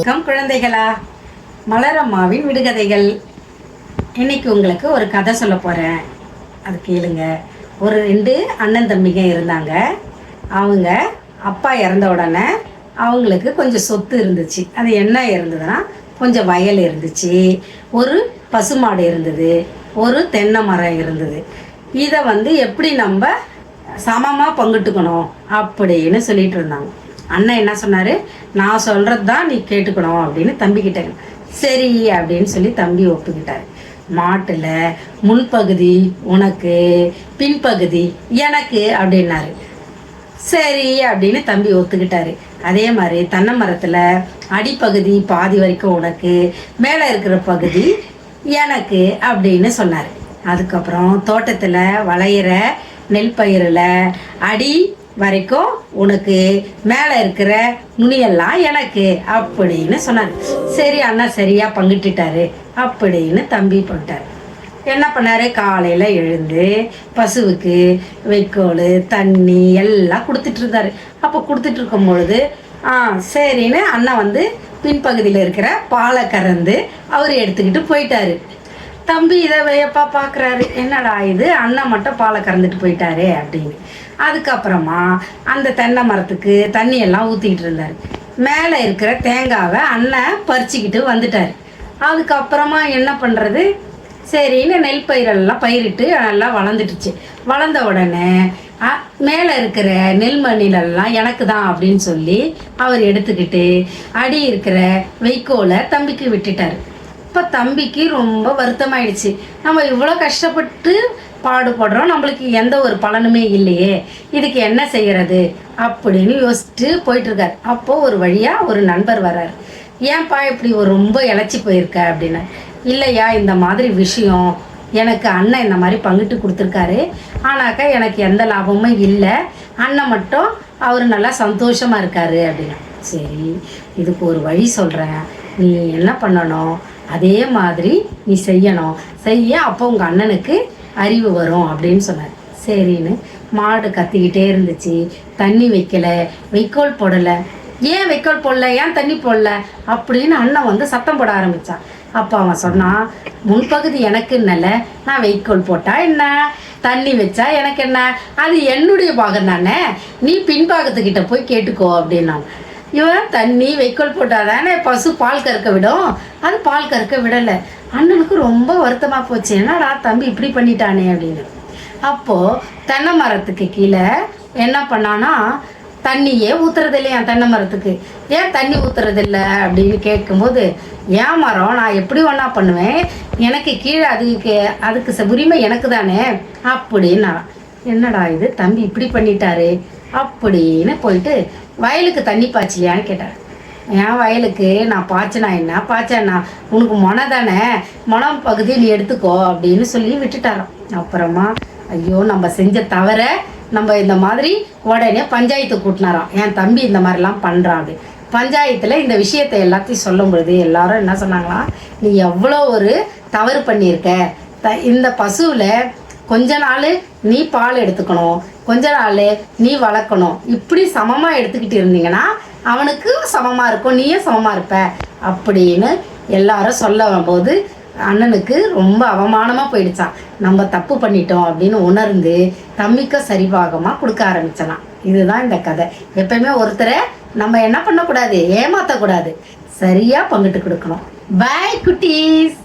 வணக்கம் குழந்தைகளா. மலரம்மாவின் விடுகதைகள். இன்னைக்கு உங்களுக்கு ஒரு கதை சொல்ல போகிறேன். அது கேளுங்க. ஒரு 2 அண்ணன் தம்பிங்க இருந்தாங்க. அவங்க அப்பா இறந்த உடனே அவங்களுக்கு கொஞ்சம் சொத்து இருந்துச்சு. அது என்ன இருந்ததுன்னா, கொஞ்சம் வயல் இருந்துச்சு, ஒரு பசுமாடு இருந்தது, ஒரு தென்னை மரம் இருந்தது. இதை எப்படி நம்ம சமமாக பங்கிட்டுக்கணும் அப்படின்னு சொல்லிட்டு இருந்தாங்க. அண்ணன் என்ன சொன்னார், நான் சொல்கிறது தான் நீ கேட்டுக்கணும் அப்படின்னு தம்பிக்கிட்ட. சரி அப்படின்னு சொல்லி தம்பி ஒப்புக்கிட்டார். மாட்டில் முன்பகுதி உனக்கு, பின்பகுதி எனக்கு அப்படின்னாரு. சரி அப்படின்னு தம்பி ஒத்துக்கிட்டாரு. அதே மாதிரி தென்னை மரத்தில் அடிப்பகுதி பாதி வரைக்கும் உனக்கு, மேலே இருக்கிற பகுதி எனக்கு அப்படின்னு சொன்னார். அதுக்கப்புறம் தோட்டத்தில் வளையிற நெல் பயிரில் அடி வரைக்கும் உனக்கு, மேலே இருக்கிற நுனியெல்லாம் எனக்கு அப்படின்னு சொன்னார். சரி அண்ணா சரியாக பங்கிட்டுட்டாரு அப்படின்னு தம்பி பண்ணிட்டார். என்ன பண்ணார், காலையில் எழுந்து பசுவுக்கு வைக்கோல் தண்ணி எல்லாம் கொடுத்துட்டு இருந்தார். அப்போ கொடுத்துட்டு இருக்கும் பொழுது சரின்னு அண்ணன் பின்பகுதியில் இருக்கிற பாலை கறந்து அவர் எடுத்துக்கிட்டு போயிட்டாரு. தம்பி இதை வையப்பா பார்க்குறாரு, என்னடா இது அண்ணன் மட்டும் பாலை கறந்துட்டு போயிட்டாரே அப்படின்னு. அதுக்கப்புறமா அந்த தென்னை மரத்துக்கு தண்ணியெல்லாம் ஊற்றிக்கிட்டு இருந்தார். மேலே இருக்கிற தேங்காவை அண்ணன் பறிச்சுக்கிட்டு வந்துட்டார். அதுக்கப்புறமா என்ன பண்ணுறது, சரின்னு நெல் பயிரெல்லாம் பயிரிட்டு நல்லா வளர்ந்துட்டுச்சு. வளர்ந்த உடனே மேலே இருக்கிற நெல்மணிலெல்லாம் எனக்கு தான் அப்படின்னு சொல்லி அவர் எடுத்துக்கிட்டு அடி இருக்கிற வைக்கோலை தம்பிக்கு விட்டுட்டார். இப்போ தம்பிக்கு ரொம்ப வருத்தமாயிடுச்சு. நம்ம இவ்வளோ கஷ்டப்பட்டு பாடுபடுறோம், நம்மளுக்கு எந்த ஒரு பலனுமே இல்லையே, இதுக்கு என்ன செய்கிறது அப்படின்னு யோசிச்சுட்டு போயிட்டுருக்கார். அப்போது ஒரு வழியாக ஒரு நண்பர் வர்றார். ஏன்பா இப்படி ரொம்ப இழைச்சி போயிருக்க அப்படின்னா, இல்லையா இந்த மாதிரி விஷயம் எனக்கு அண்ணன் இந்த மாதிரி பங்கிட்டு கொடுத்துருக்காரு, ஆனாக்கா எனக்கு எந்த லாபமும் இல்லை, அண்ணன் மட்டும் அவர் நல்லா சந்தோஷமாக இருக்கார் அப்படின்னா. சரி இதுக்கு ஒரு வழி சொல்கிறேன், நீ என்ன பண்ணணும், அதே மாதிரி நீ செய்யணும், அப்போ உங்கள் அண்ணனுக்கு அறிவு வரும் அப்படின்னு சொன்னார். சரின்னு மாடு கத்திக்கிட்டே இருந்துச்சு, தண்ணி வைக்கலை, வைக்கோல் போடலை. ஏன் வைக்கோல் போடல, ஏன் தண்ணி போடல அப்படின்னு அண்ணன் சத்தம் போட ஆரம்பித்தான். அப்போ அவன் சொன்னான், முன்பகுதி எனக்குன்னல, நான் வைக்கோல் போட்டால் என்ன, தண்ணி வச்சா எனக்கு என்ன, அது என்னுடைய பாகம் தானே, நீ பின்பாகத்துக்கிட்ட போய் கேட்டுக்கோ அப்படின்னா. இவன் தண்ணி வைக்கோல் போட்டால் தானே பசு பால் கறக்க விடும், அது பால் கறக்க விடலை. அண்ணனுக்கு ரொம்ப வருத்தமாக போச்சு, என்னடா தம்பி இப்படி பண்ணிட்டானே அப்படின்னு. அப்போது தென்னை மரத்துக்கு கீழே என்ன பண்ணான்னா, தண்ணியே ஊற்றுறதில்லையா தென்னை மரத்துக்கு, ஏன் தண்ணி ஊற்றுறதில்ல அப்படின்னு கேட்கும்போது, ஏன் மரம் நான் எப்படி ஒன்றா பண்ணுவேன், எனக்கு கீழே அதுக்கு உரிமை எனக்கு தானே அப்படின்னா. என்னடா இது தம்பி இப்படி பண்ணிட்டாரு அப்படின்னு போயிட்டு வயலுக்கு தண்ணி பாய்ச்சியான்னு கேட்டார். என் வயலுக்கு நான் பாய்ச்சினா என்ன, பாய்ச்சேன்னா உனக்கு மொனை தானே, மொனம் பகுதி நீ எடுத்துக்கோ அப்படின்னு சொல்லி விட்டுட்டாராம். அப்புறமா ஐயோ நம்ம செஞ்ச தவிர நம்ம இந்த மாதிரி உடனே பஞ்சாயத்து கூட்டினாராம், என் தம்பி இந்த மாதிரிலாம் பண்ணுறான் அப்படி. பஞ்சாயத்தில் இந்த விஷயத்தை எல்லாத்தையும் சொல்லும் பொழுது எல்லாரும் என்ன சொன்னாங்களாம், நீ எவ்வளோ ஒரு தவறு பண்ணியிருக்க, இந்த பசுவில் கொஞ்ச நாள் நீ பால் எடுத்துக்கணும், கொஞ்ச நாள் நீ வளர்க்கணும், இப்படி சமமாக எடுத்துக்கிட்டு இருந்தீங்கன்னா அவனுக்கு சமமாக இருக்கும், நீயும் சமமாக இருப்ப அப்படின்னு எல்லாரும் சொல்ல வரும்போது அண்ணனுக்கு ரொம்ப அவமானமாக போயிடுச்சான். நம்ம தப்பு பண்ணிட்டோம் அப்படின்னு உணர்ந்து தம்பிக்க சரிபாகமாக கொடுக்க ஆரம்பிச்சலாம். இதுதான் இந்த கதை. எப்பயுமே ஒருத்தரை நம்ம என்ன பண்ணக்கூடாது, ஏமாற்றக்கூடாது, சரியாக பங்கிட்டு கொடுக்கணும். பாய் குட்டீஸ்.